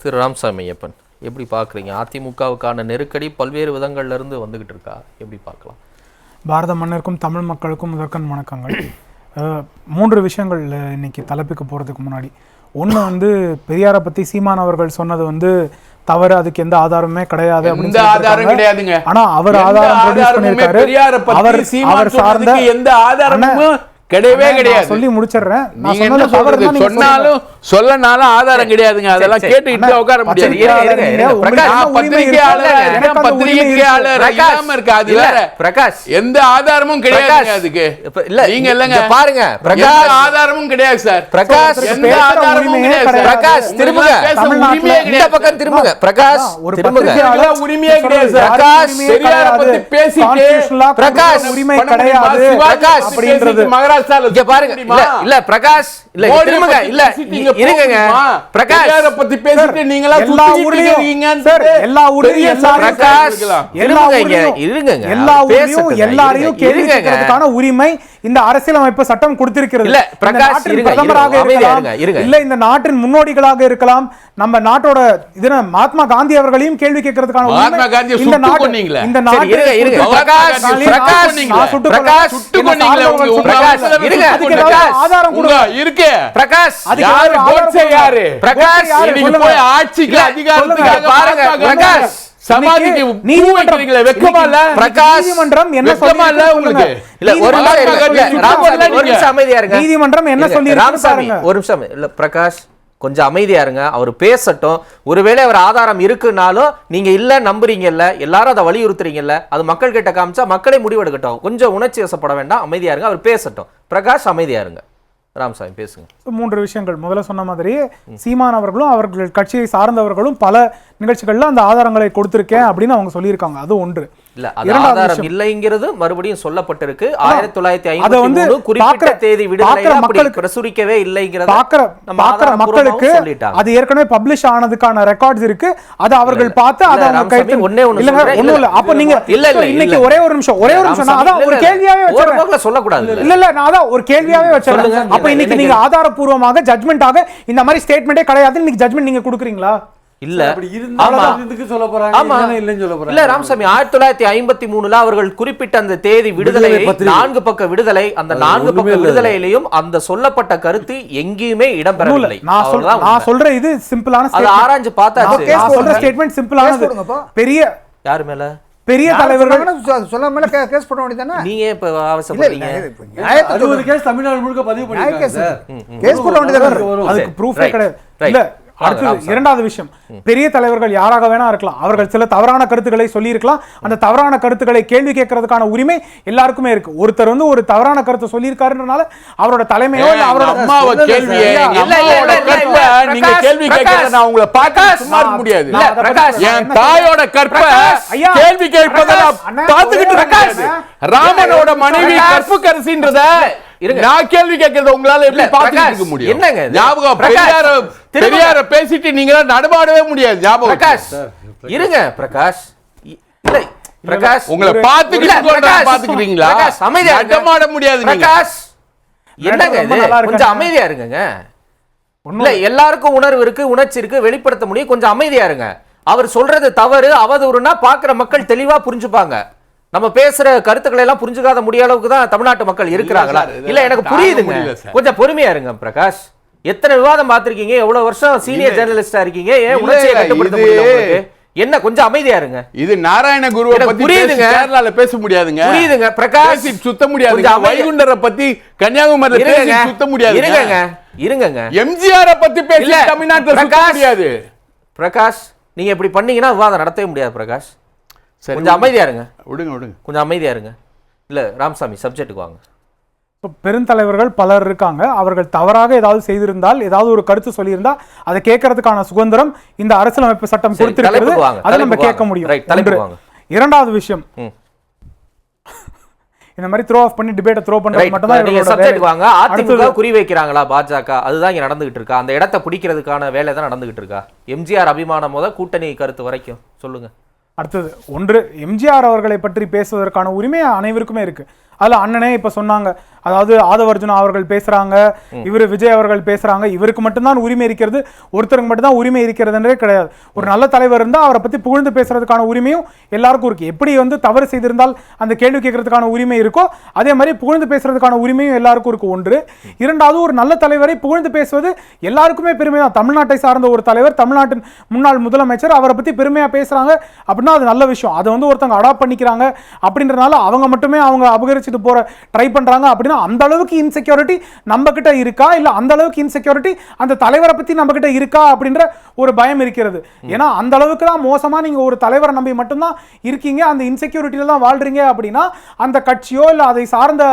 திரு ராமசாமி ஐயப்பன் எப்படி பார்க்குறீங்க? அதிமுகவுக்கான நெருக்கடி பல்வேறு விதங்கள்ல இருந்து வந்துகிட்டு இருக்கா, எப்படி பார்க்கலாம்? பாரத மன்னருக்கும் தமிழ் மக்களுக்கும் முதற்கண் வணக்கங்கள். 3 விஷயங்கள் இன்னைக்கு தலைப்புக்கு போகிறதுக்கு முன்னாடி, ஒன்று பெரியாரை பற்றி சீமான் அவர்கள் சொன்னது தவறு, அதுக்கு எந்த ஆதாரமே கிடையாது அப்படின்னு. ஆனா அவர் ஆதாரம் ப்ரொடியூஸ் பண்ணிருக்காரு. அவர் சார்ந்த எந்த ஆதாரமும் கிடையவே கிடையாது. சொல்லி முடிச்சிடுறேன். சொன்னாலும் சொல்லனாலும் ஆதாரம் கிடையாதுங்க. அதெல்லாம் கேட்டுக்கிட்டு உட்கார முடியாது. எந்த ஆதாரமும் கிடையாது. அதுக்கு நீங்க இல்லங்க பாருங்க, ஆதாரமும் கிடையாது சார். பிரகாஷ் எந்த ஆதாரமும் கிடையாது. பிரகாஷ் திரும்புங்க, இந்த பக்கம் திரும்புங்க. பிரகாஷ் திரும்புங்க, உரிமையே கிடையாது சார். பிரகாஷ் பெரியாரை பத்தி பேசிட்டு பிரகாஷ் உரிமை கிடையாது பிரகாஷ் அப்படின்றது மகாராஷ்டிரா பாருங்க. இல்ல பிரகாஷ், இல்ல திரும்புங்க, இல்ல இருங்க பிரகாஷ் பத்தி பேசிட்டு நீங்களா எல்லா ஊர்லயும் சார், எல்லா ஊர்லயும் பிரகாஷ் இருங்க, எல்லா ஊர்லயும் எல்லாரையும் கேள்வி கேட்கிறதுக்கான உரிமை இந்த அரசியலமைப்பு சட்டம் கொடுத்திருக்கிறது. இல்ல பிரகாஷ் பிரதமராக இருக்கலாம், இல்ல இந்த நாட்டின் முன்னோடிகளாக இருக்கலாம், நம்ம நாட்டோட இதுன மகாத்மா காந்தி அவர்களையும் கேள்வி கேட்கிறதுக்கான உரிமை இந்த நாட்டு இந்த நாட்டு பிரகாஷ் பிரகாஷ் நான் சுட்டு பிரகாஷ் சுட்டு கொன்னீங்களே பிரகாஷ் ஆதாரம் கொடுங்க இருக்கு. பிரகாஷ் யாரு கோட்சே யாரு? பிரகாஷ் நீங்க போய் ஆட்சிக்கு அதிகாரத்துக்கு பாருங்க. பிரகாஷ் சமாதிக்கு நீதிமன்றங்களே வெக்கமா இல்ல? பிரகாஷ் நீதிமன்றம் என்ன சொல்லுமா உங்களுக்கு? இல்ல ஒரு நிமிஷம் அமைதியா இருங்க. நீதிமன்றம் என்ன சொல்லி இருக்கு? ஒரு நிமிஷம் இல்ல பிரகாஷ், கொஞ்சம் அமைதியா இருங்க, அவர் பேசட்டும். ஒருவேளை அவர் ஆதாரம் இருக்குனாலும் நீங்க இல்ல நம்புறீங்கல்ல, எல்லாரும் அதை வலியுறுத்துறீங்கல்ல, அது மக்கள் கிட்ட காமிச்சா மக்களே முடிவெடுக்கட்டும். கொஞ்சம் உணர்ச்சி வசப்பட வேண்டாம், அமைதியா இருங்க, அவர் பேசட்டும். பிரகாஷ் அமைதியா இருங்க. ராமசாமி பேசுங்க. 3 விஷயங்கள். முதல்ல சொன்ன மாதிரி சீமான் அவர்களும் அவர்கள் கட்சியை சார்ந்தவர்களும் பல நிகழ்ச்சிகள்ல அந்த ஆதாரங்களை கொடுத்திருக்கேன் அப்படின்னு அவங்க சொல்லியிருக்காங்க. அது ஒன்று. இல்ல அது ஆதாரம் இல்லைங்கிறது மறுபடியும் சொல்லப்பட்டிருக்கு. 1953 குறிப்பிட்ட தேதி விடுதலை மக்களுக்கு பிரசுரிக்கவே இல்லைங்கிறது பாக்குற மக்களுக்கு அது ஏற்கனவே பப்ளிஷ் ஆனதுக்கான ரெக்கார்ட்ஸ் இருக்கு. அது அவர்கள் பார்த்து அதை அவங்க கைது ஒண்ணு இல்ல. அப்ப நீங்க இல்ல இன்னைக்கு ஒரே ஒரு நிமிஷம் நான் அதான் ஒரு கேள்வியாவே வச்சிருக்கேன். சொல்லக்கூடாது. இல்ல நான் அதான் ஒரு கேள்வியாவே வச்சிருக்கேன். அப்ப இன்னைக்கு நீங்க ஆதாரபூர்வமாக ஜட்மெண்டாக இந்த மாதிரி ஸ்டேட்மெண்டே கிடையாது, இன்னைக்கு ஜட்மெண்ட் நீங்க கொடுக்குறீங்களா? இல்ல இல்ல ராமசாமி, 1953 அவர்கள் குறிப்பிட்ட அந்த தேதி விடுதலை, 4 பக்க விடுதலை, அந்த 4 பக்க விடுதலையிலையும் அந்த சொல்லப்பட்ட கருத்து எங்கேயுமே இடம்பெறவில்லை. நான் சொல்ற இது சிம்பிளான, அது ஆராய்ஞ்சு பார்த்தாச்சு. நான் சொல்ற ஸ்டேட்மெண்ட் சிம்பிளானது. பெரிய யார் மேல பெரிய தலைவர்கள் சொல்லாமல கேஸ் போட வேண்டியதானே? நீங்க இப்ப அவசரப்படுறீங்க. 60 கேஸ் தமிழ்நாடு முழுக்க பதிவு பண்ணிருக்காங்க. கேஸ் போட வேண்டியதானே? அதுக்கு ப்ரூஃபே கிடையாது. இல்ல அடுத்து இரண்டாவது விஷயம், பெரிய தலைவர்கள் யாராக வேணா இருக்கலாம், அவர்கள் சில தவறான கருத்துக்களை சொல்லி இருக்கலாம். அந்த தவறான கருத்துக்களை கேள்வி கேட்கறதுக்கான உரிமை எல்லாருக்குமே இருக்கு. ஒருத்தர் ஒரு தவறான கருத்தை சொல்லி இருக்காருன்றனால அவரோட தலைமையோ அவரோட அம்மாவை கேள்வி நீங்க கேள்வி கேட்கறத நான் உங்களை பார்க்க முடியாது. என் தாயோட கற்பை கேள்வி கேட்பதை பார்த்துக்கிட்டு இருக்காது. ராமனோட மனைவி கற்புக்கரசின்றத நான் கேள்வி கேட்கறது உங்களால எப்படி பார்த்துட்டு இருக்க முடியும்? என்னங்க ஞாபகம், பெரியார பேசிட்டு நீங்க நடமாடவே முடியாது. ஞாபகம் பிரகாஷ் இருங்க. பிரகாஷ் இல்ல பிரகாஷ், உங்களை பாத்துக்கிறீங்களா? அமைதியா நடமாட முடியாது. பிரகாஷ் என்னங்க இது? கொஞ்சம் அமைதியா இருங்க. இல்ல எல்லாருக்கும் உணர்வு இருக்கு, உணர்ச்சி இருக்கு, வெளிப்படுத்த முடியும். கொஞ்சம் அமைதியா இருங்க. அவர் சொல்றது தவறு, அவதூறுனா பாக்குற மக்கள் தெளிவா புரிஞ்சுப்பாங்க. நம்ம பேசுற கருத்துக்களை எல்லாம் புரிஞ்சுக்காத முடிய அளவுக்கு தான் தமிழ்நாட்டு மக்கள் இருக்கிறாங்களா? இல்ல எனக்கு புரியுதுங்க, கொஞ்சம் பொறுமையா இருங்க. பிரகாஷ் எத்தனை விவாதம் பார்த்திருக்கீங்க, எவ்வளவு வருஷம் சீனியர் ஜெர்னலிஸ்டா இருக்கீங்க, ஏன் உணர்ச்சியை கட்டுப்படுத்த முடியல? என்ன கொஞ்சம் அமைதியா இருங்க. இது நாராயண குருவை பத்தி புரியுதுங்க, கேரளால பேச முடியாதுங்க. புரியுதுங்க பிரகாஷ், சுத்த முடியாது. வைகுண்டரை பத்தி கன்னியாகுமரியில பேசி சுத்த முடியாது. இருங்க எம்ஜிஆர் பத்தி பேசி தமிழ்நாட்டுல சுத்த முடியாது. பிரகாஷ் நீங்க இப்படி பண்ணீங்கன்னா விவாதம் நடத்தவே முடியாது. பிரகாஷ் கொஞ்சம் அமைதியா இருங்க. விடுங்க கொஞ்சம் அமைதியா இருங்க. இல்ல ராமசாமி சப்ஜெக்ட்டுக்கு வாங்க. பெருந்தலைவர்கள் பலர் இருக்காங்க. அவர்கள் தவறாக ஏதாவது செய்திருந்தால், ஏதாவது ஒரு கருத்து சொல்லியிருந்தா அதை கேட்கறதுக்கான சுதந்திரம் இந்த அரசியலமைப்பு சட்டம் கொடுத்திருக்கிறது. அதை நம்ம கேட்க முடியும். இரண்டாவது விஷயம், இந்த மாதிரி த்ரோ ஆஃப் பண்ணி டிபேட்டை த்ரோ பண்றது மட்டும் தான். நீங்க சப்ஜெக்ட் வாங்க. அதிமுக குறி வைக்கிறாங்களா பாஜக? அதுதான் இங்க நடந்துகிட்டு இருக்கா? அந்த இடத்தை பிடிக்கிறதுக்கான வேலை தான் நடந்துகிட்டு இருக்கா? எம்ஜிஆர் அபிமானம் முத கூட்டணி கருத்து வரைக்கும் சொல்லுங்க. அடுத்தது ஒன்று, எம்ஜிஆர் அவர்களை பற்றி பேசுவதற்கான உரிமை அனைவருக்குமே இருக்கு. அதில் அண்ணனே இப்போ சொன்னாங்க, அதாவது ஆதவர்ஜுனா அவர்கள் பேசுறாங்க, இவர் விஜய் அவர்கள் பேசுறாங்க, இவருக்கு மட்டும்தான் உரிமை இருக்கிறது, ஒருத்தருக்கு மட்டும்தான் உரிமை இருக்கிறதுன்றே கிடையாது. ஒரு நல்ல தலைவர் இருந்தால் அவரை பத்தி புகழ்ந்து பேசுறதுக்கான உரிமையும் எல்லாருக்கும் இருக்கு. எப்படி வந்து தவறு செய்திருந்தால் அந்த கேள்வி கேட்கறதுக்கான உரிமை இருக்கோ அதே மாதிரி புகழ்ந்து பேசுறதுக்கான உரிமையும் எல்லாருக்கும் இருக்கு. ஒன்று. இரண்டாவது, ஒரு நல்ல தலைவரை புகழ்ந்து பேசுவது எல்லாருக்குமே பெருமை தான். தமிழ்நாட்டை சார்ந்த ஒரு தலைவர், தமிழ்நாட்டின் முன்னாள் முதலமைச்சர், அவரை பத்தி பெருமையா பேசுறாங்க அப்படின்னா அது நல்ல விஷயம். அதை வந்து ஒருத்தவங்க அடாப்ட் பண்ணிக்கிறாங்க அப்படின்றனால அவங்க மட்டுமே அவங்க அபகரிச்சுட்டு போற ட்ரை பண்றாங்க அப்படின்னா அந்த அளவுக்கு இன்செக்யூரிட்டி நம்ம கிட்ட இருக்கா, இல்ல அந்த அளவுக்கு இன்செக்யூரிட்டி அந்த தலைவரை பத்தி நம்ம கிட்ட இருக்கா அப்படின்ற ஒரு பயம் இருக்கிறது. ஏன்னா அந்த அளவுக்கு தான் மோசமா நீங்க ஒரு தலைவரை நம்பி மட்டும்தான் இருக்கீங்க, அந்த இன்செக்யூரிட்டியில தான் வாழ்றீங்க அப்படின்னா அந்த கட்சியோ இல்ல அதை சார்ந்த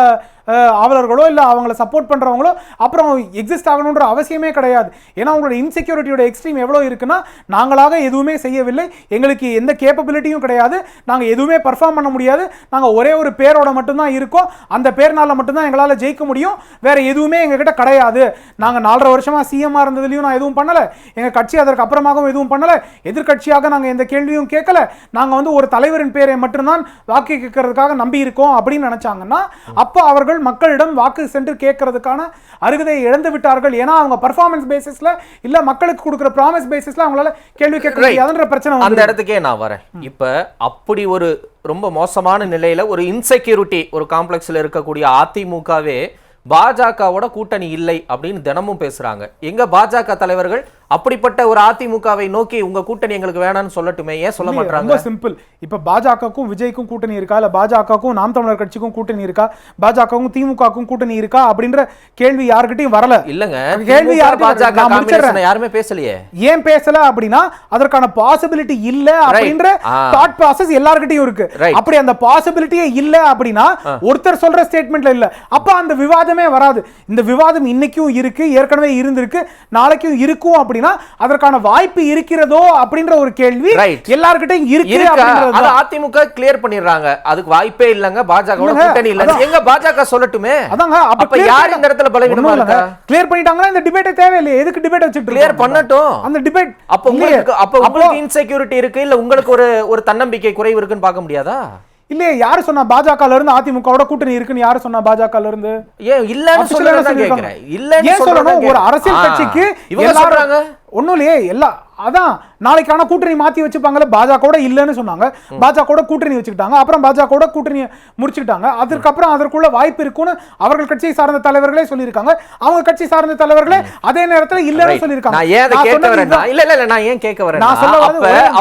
ஆவலர்களோ இல்ல அவங்கள சப்போர்ட் பண்றவங்களோ அப்புறம் எக்ஸிஸ்ட் ஆகணும்ன்ற அவசியமே கிடையாது. ஏன்னா உங்களோட இன்செக்யூரிட்டியோட எக்ஸ்ட்ரீம் எவ்வளவு இருக்குன்னா, நாங்களாக எதுவுமே செய்யவில்லை, எங்களுக்கு எந்த கேப்பபிலிட்டியும் கிடையாது, நாங்க எதுவுமே பர்ஃபார்ம் பண்ண முடியாது, நாங்க ஒரே ஒரு பேரோட மட்டும்தான் இருக்கோம், அந்த பேர்னால மட்டும்தான் எங்களால ஜெயிக்க முடியும், வேற எதுவுமே எங்ககிட்ட கிடையாது, நாங்க 4.5 வருஷமா சிஎம்ஆ இருந்ததுலயும் நான் எதுவும் பண்ணல, எங்க கட்சி அதற்கு அப்புறமாகவும் எதுவும் பண்ணல, எதிர்கட்சியாக நாங்க எந்த கேள்வியும் கேட்கல, நாங்க வந்து ஒரு தலைவரின் பேரை மட்டும்தான் வாக்கு கேட்கறதுக்காக நம்பி இருக்கோம் அப்படின்னு நினைச்சாங்கன்னா அப்ப அவர்கள் மக்களிடம் வாக்கு சென்று கேட்கறதுக்கான அருகதையை இழந்து விட்டார்கள். ஏன்னா அவங்க பெர்ஃபார்மன்ஸ் பேசிஸ்ல இல்ல மக்களுக்கு கொடுக்கிற ப்ராமிஸ் பேசிஸ்ல அவங்களால கேள்வி கேட்க முடியாதுன்ற பிரச்சனை. அந்த இடத்துக்கே நான் வரேன். இப்ப அப்படி ஒரு ரொம்ப மோசமான நிலையில ஒரு இன்செக்யூரிட்டி ஒரு காம்ப்ளெக்ஸ்ல இருக்கக்கூடிய அதிமுகவே பாஜகவோட கூட்டணி இல்லை அப்படின்னு தினமும் பேசுறாங்க. எங்க பாஜக தலைவர்கள் அப்படிப்பட்ட ஒரு அதிமுகவை நோக்கி உங்க கூட்டணி எங்களுக்கு வேணாம்னு சொல்லட்டுமே, ஏன் சொல்ல மாட்டாங்க? ரொம்ப சிம்பிள். இப்ப பாஜகவுக்கும் விஜய்க்கும் கூட்டணி இருக்கா, இல்ல பாஜகவுக்கும் நாம் தமிழர் கட்சிக்கும் கூட்டணி இருக்கா, பாஜகவுக்கும் திமுகவுக்கும் கூட்டணி இருக்கா அப்படின்ற கேள்வி யாருக்கிட்டையும் வரல. இல்லங்க, கேள்வி பாஜக யாருமே பேசலையே. ஏன் பேசல அப்படின்னா அதற்கான பாசிபிலிட்டி இல்ல அப்படின்ற தாட் ப்ராசஸ் எல்லார்கிட்டயும் இருக்கு. அப்படி அந்த பாசிபிலிட்டியே இல்ல அப்படின்னா ஒருத்தர் சொல்ற ஸ்டேட்மெண்ட்ல இல்ல, அப்ப அந்த விவாதமே வராது. இந்த விவாதம் இன்னைக்கும் இருக்கு, ஏற்கனவே இருந்திருக்கு, நாளைக்கும் இருக்கும் அப்படின்னா அதற்கான வாய்ப்பு இருக்கிறதோ அப்படின்ற ஒரு கேள்வி எல்லார்கிட்டயும் இருக்கு. அது அதிமுக கிளியர் பண்ணிடுறாங்க, அதுக்கு வாய்ப்பே இல்லங்க, பாஜக கூட்டணி இல்ல. எங்க பாஜக சொல்லட்டுமே. அதாங்க, அப்ப யார் இந்த இடத்துல பலவீனமா இருக்கா? கிளியர் பண்ணிட்டாங்கன்னா இந்த டிபேட்டே தேவையில்லை, எதுக்கு டிபேட் வச்சிட்டு கிளியர் பண்ணட்டும் அந்த டிபேட். அப்ப உங்களுக்கு இன்செக்யூரிட்டி இருக்கு இல்ல உங்களுக்கு ஒரு தன்னம்பிக்கை குறைவு இருக்குன்னு பார்க்க முடியாதா? இல்லையே, யாரு சொன்னா பாஜகல இருந்து அதிமுகவோட கூட்டணி இருக்குன்னு? யாரு சொன்னா பாஜகல இருந்து? ஏன் இல்லன்னு சொல்றேன். இல்லன்னு சொல்லணும். ஒரு அரசியல் கட்சிக்கு இவங்க சொல்றாங்க ஒண்ணும் இல்லையே, எல்லா அதான் நாளைக்கான கூட்டணி மாத்தி வச்சுப்பாங்கல்ல. பாஜக இல்லன்னு சொன்னாங்க, பாஜக கூட்டணி வச்சுக்கிட்டாங்க, அப்புறம் பாஜக கூட்டணியை முடிச்சுக்கிட்டாங்க, அதற்கப்புறம் அதற்குள்ள வாய்ப்பு இருக்குன்னு அவர்கள் கட்சியை சார்ந்த தலைவர்களே சொல்லியிருக்காங்க, அவங்க கட்சி சார்ந்த தலைவர்களே அதே நேரத்தில் இல்லன்னு சொல்லியிருக்காங்க. நான் ஏன் கேட்க வரேன்,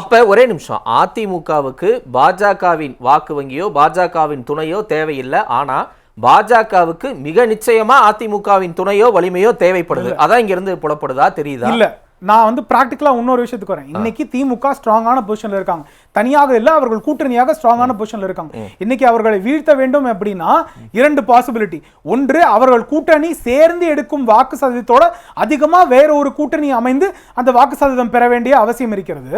அப்ப ஒரே நிமிஷம், அதிமுகவுக்கு பாஜகவின் வாக்கு வங்கியோ பாஜகவின் துணையோ தேவையில்லை, ஆனா பாஜகவுக்கு மிக நிச்சயமா அதிமுகவின் துணையோ வலிமையோ தேவைப்படுது. அதான் இங்க இருந்து புலப்படுதா தெரியுதா? இல்ல, நான் வந்து பிராக்டிகலா இன்னொரு விஷயத்துக்கு வரேன். இன்னைக்கு திமுக ஸ்ட்ராங்கான பொசிஷன்ல இருக்காங்க, தனியாக இல்ல, அவர்கள் கூட்டணியாக ஸ்ட்ராங்கான பொசிஷன்ல இருக்காங்க. இன்னைக்கு அவர்களை வீழ்த்த வேண்டும் அப்படின்னா 2 பாசிபிலிட்டி. ஒன்று, அவர்கள் கூட்டணி சேர்ந்து எடுக்கும் வாக்கு சதவீதத்தோட அதிகமா வேற ஒரு கூட்டணி அமைந்து அந்த வாக்கு சதவீதம் பெற வேண்டிய அவசியம் இருக்கிறது.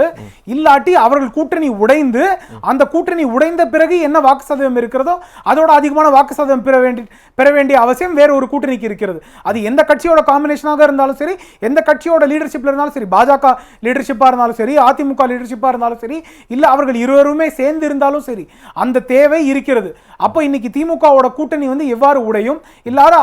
இல்லாட்டி அவர்கள் கூட்டணி உடைந்து அந்த கூட்டணி உடைந்த பிறகு என்ன வாக்கு சதவீதம் இருக்கிறதோ அதோட அதிகமான வாக்கு சதவீதம் பெற வேண்டிய அவசியம் வேற ஒரு கூட்டணிக்கு இருக்கிறது. அது எந்த கட்சியோட காம்பினேஷனாக இருந்தாலும் சரி, எந்த கட்சியோட லீடர்ஷிப்ல இருந்தாலும் சரி, பாஜக லீடர்ஷிப்பா இருந்தாலும் சரி, அதிமுக லீடர்ஷிப்பா இருந்தாலும் சரி, இல்ல அவர்கள் இருவருமே சேர்ந்து இருந்தாலும் சரி, அந்த தேவை இருக்கிறது. அப்போ இன்னைக்கு திமுகவோட கூட்டணி வந்து எவ்வாறு உடையும், இல்லாத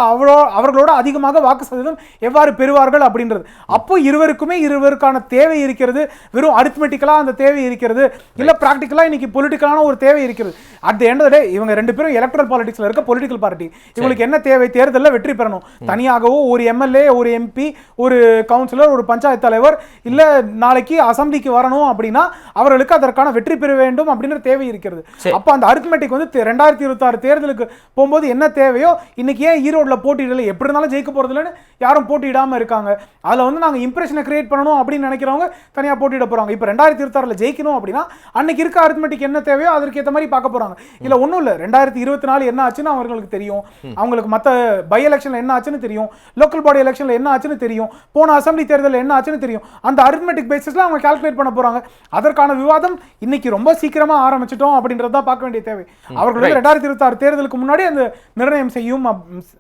அவர்களோட அதிகமாக வாக்கு சதவீதம் எவ்வாறு பெறுவார்கள் அப்படின்றது. அப்போ இருவருக்கான தேவை இருக்கிறது. வெறும் அரித்மெட்டிக்கலா அந்த தேவை இருக்கிறது, இல்ல பிராக்டிக்கலா இன்னைக்கு பொலிட்டிக்கலான ஒரு தேவை இருக்கிறது. At the end of the day இவங்க 2 பேரும் எலக்ட்ரல் பாலிடிக்ஸ்ல இருக்க பொலிட்டிக்கல் பார்ட்டி. இவங்களுக்கு என்ன தேவை? தேர்தலில் வெற்றி பெறணும். தனியாகவோ ஒரு எம்எல்ஏ, ஒரு எம்பி, ஒரு கவுன்சிலர், ஒரு பஞ்சாயத்து தலைவர், இல்ல நாளைக்கு அசம்பிளிக்கு வரணும் அப்படின்னா அவர்களுக்கு அதற்கான வெற்றி பெற வேண்டும் அப்படின்ற தேவை இருக்கிறது. அப்ப அந்த அரித்மெட்டிக் வந்து 2026 தேர்தலுக்கு போகும்போது என்ன தேவையோ, இன்னைக்கு ஏன் ஈரோடுல போட்டியிடல, எப்படி இருந்தாலும் ஜெயிக்க போறது இல்லைன்னு யாரும் போட்டியிடாம இருக்காங்க. அதுல வந்து நாங்க இம்ப்ரெஷனை கிரியேட் பண்ணணும் அப்படின்னு நினைக்கிறவங்க தனியா போட்டியிட போறாங்க. இப்ப 2026 ஜெயிக்கணும் அப்படின்னா அன்னைக்கு இருக்க அரித்மெட்டிக் என்ன தேவையோ அதற்கு ஏற்ற மாதிரி பார்க்க போறாங்க. இல்ல ஒண்ணும் இல்ல, 2024 என்ன ஆச்சுன்னு அவங்களுக்கு தெரியும், அவங்களுக்கு மத்த பை எலெக்ஷன்ல என்ன ஆச்சுன்னு தெரியும், லோக்கல் பாடி எலெக்ஷன்ல என்ன ஆச்சுன்னு தெரியும், போன அசம்பிளி தேர்தல் என்ன ஆச்சுன்னு தெரியும். அந்த அரித்மெட்டிக் பேசிஸ்ல அவங்க கால்குலேட் பண்ண போறாங்க. அதற்கான விவாதம் இன்னைக்கு ரொம்ப சீக்கிரமா ஆரம்பிச்சிட்டோம் அப்படின்றத பார்க்க வேண்டிய தேவை. அவர்கள் 2026 தேர்தலுக்கு முன்னாடி அந்த நிர்ணயம் செய்யும்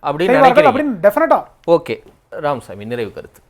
அப்படின்னு டெஃபினட்டா. ஓகே ராமசாமி, நிறைவு கருத்து.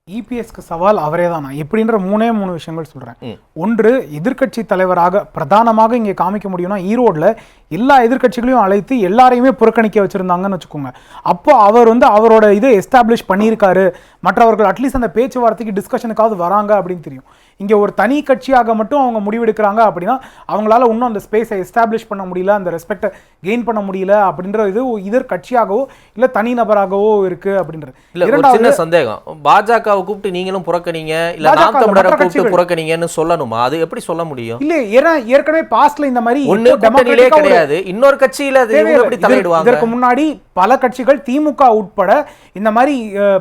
இபிஎஸ்க்கு சவால் அவரே தான். நான் எப்படின்ற மூணு விஷயங்கள் சொல்றேன். ஒன்று, எதிர்க்கட்சி தலைவராக பிரதானமாக இங்கே காமிக்க முடியும்னா ஈரோடுல எல்லா எதிர்க்கட்சிகளையும் அழைத்து எல்லாரையுமே புறக்கணிக்க வச்சிருந்தாங்கன்னு வச்சுக்கோங்க. அப்போ அவர் வந்து அவரோட இதை எஸ்டாப்ளிஷ் பண்ணியிருக்காரு, மற்றவர்கள் அட்லீஸ்ட் அந்த பேச்சுவார்த்தைக்கு டிஸ்கஷனுக்காவது வராங்க அப்படின்னு தெரியும். இங்கே ஒரு தனி கட்சியாக மட்டும் அவங்க முடிவெடுக்கிறாங்க அப்படின்னா அவங்களால இன்னும் அந்த ஸ்பேஸை எஸ்டாப்ளிஷ் பண்ண முடியல, அந்த ரெஸ்பெக்டை கெயின் பண்ண முடியல அப்படின்ற இது இதர் கட்சியாகவோ இல்லை தனிநபராகவோ இருக்கு அப்படின்றது. இரண்டாவது சந்தேகம், பாஜகவை கூப்பிட்டு நீங்களும் புறக்கணிங்க இல்ல நாம் தமிழரை கூப்பிட்டு புறக்கணிங்கன்னு சொல்லணுமா? அது எப்படி சொல்ல முடியும்? இல்ல, ஏற்கனவே பாஸ்ட்ல இந்த மாதிரி ஒண்ணு கூட்டணியிலே கிடையாது, இன்னொரு கட்சியில எப்படி தலையிடுவாங்க? இதற்கு முன்னாடி பல கட்சிகள் திமுக உட்பட இந்த மாதிரி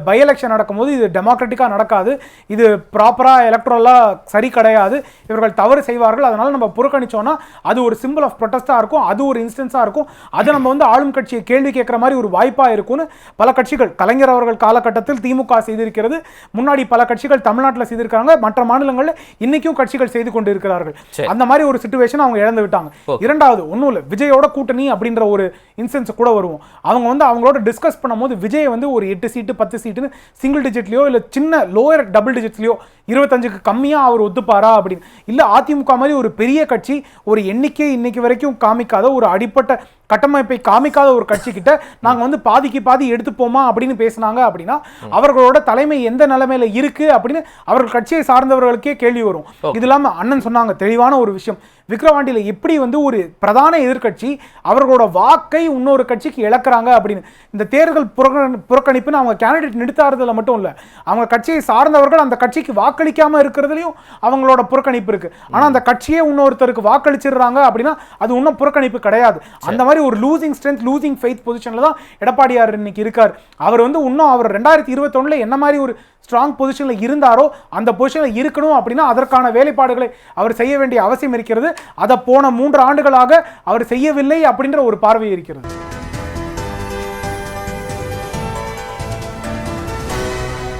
பை எலெக்ஷன் நடக்கும்போது இது டெமோக்ராட்டிக்கா நடக்காது, இது ப்ராப்பரா எலக்ட்ரலா சரி கிடையாது, இவர்கள் தவறு செய்வார்கள், அதனால நம்ம புறக்கணிச்சோம்னா அது ஒரு சிம்பிள் ஆஃப் ப்ரொடெஸ்டா இருக்கும், அது ஒரு இன்ஸ்டன்ஸா இருக்கும், அது நம்ம வந்து ஆளும் கட்சியை கேள்வி கேட்கிற மாதிரி ஒரு வாய்ப்பா இருக்கும்னு பல கட்சிகள் கலைஞர் அவர்கள் காலகட்டத்தில் திமுக செய்திருக்கிறது, முன்னாடி பல கட்சிகள் தமிழ்நாட்டில் செய்திருக்காங்க, மற்ற மாநிலங்களில் இன்னைக்கும் கட்சிகள் செய்து கொண்டு இருக்கிறார்கள். அந்த மாதிரி ஒரு சிச்சுவேஷன் அவங்க இழந்து விட்டாங்க. இரண்டாவது, ஒன்றும் இல்லை, விஜயோட கூட்டணி அப்படின்ற ஒரு இன்ஸ்டன்ஸ் கூட வருவோம். அவங்க வந்து அவங்களோட டிஸ்கஸ் பண்ணும்போது விஜய் வந்து ஒரு 8 சீட்டு 10 சீட்டுன்னு சிங்கிள் டிஜிட்லயோ இல்லை சின்ன லோயர் டபுள் டிஜிட்லயோ 25க்கு கம்மியா அவர் ஒத்துப்பாரா அப்படின்னு. இல்ல அதிமுக மாதிரி ஒரு பெரிய கட்சி, ஒரு எண்ணிக்கை இன்னைக்கு வரைக்கும் காமிக்காத, ஒரு அடிப்பட்ட கட்டமைப்பை காமிக்காத ஒரு கட்சி கிட்ட நாங்க வந்து பாதிக்கு பாதி எடுத்துப்போமா அப்படின்னு பேசினாங்க அப்படின்னா அவர்களோட தலைமை எந்த நிலைமையில இருக்கு அப்படின்னு அவர்கள் கட்சியை சார்ந்தவர்களுக்கே கேள்வி வரும். இது இல்லாம அண்ணன் சொன்னாங்க தெளிவான ஒரு விஷயம், விக்கிரவாண்டியில எப்படி வந்து ஒரு பிரதான எதிர்கட்சி அவர்களோட வாக்கை இன்னொரு கட்சிக்கு இழக்கிறாங்க அப்படின்னு. இந்த தேர்தல் புறக்கணிப்புன்னு அவங்க கேண்டிடேட் நிறுத்தாறதுல மட்டும் இல்ல, அவங்க கட்சியை சார்ந்தவர்கள் அந்த கட்சிக்கு வாக்களிக்காம இருக்கிறதுலையும் அவங்களோட புறக்கணிப்பு இருக்கு. ஆனா அந்த கட்சியே இன்னொருத்தருக்கு வாக்களிச்சிடுறாங்க அப்படின்னா அது இன்னும் புறக்கணிப்பு கிடையாது. அந்த மாதிரி ஒரு லூசிங் ஸ்ட்ரென்த், லூசிங் ஃபெய்த் பொசிஷன்ல தான் எடப்பாடியார் இன்னைக்கு இருக்கார். அவர் வந்து இன்னும் அவர் 2021 என்ன மாதிரி ஒரு ஸ்ட்ராங் பொசிஷன்ல இருந்தாரோ அந்த பொசிஷன்ல இருக்கணும் அப்படின்னா அதற்கான வேலைப்பாடுகளை அவர் செய்ய வேண்டிய அவசியம் இருக்கிறது. அதை போன 3 ஆண்டுகளாக அவர் செய்யவில்லை அப்படின்ற ஒரு பார்வை இருக்கிறது.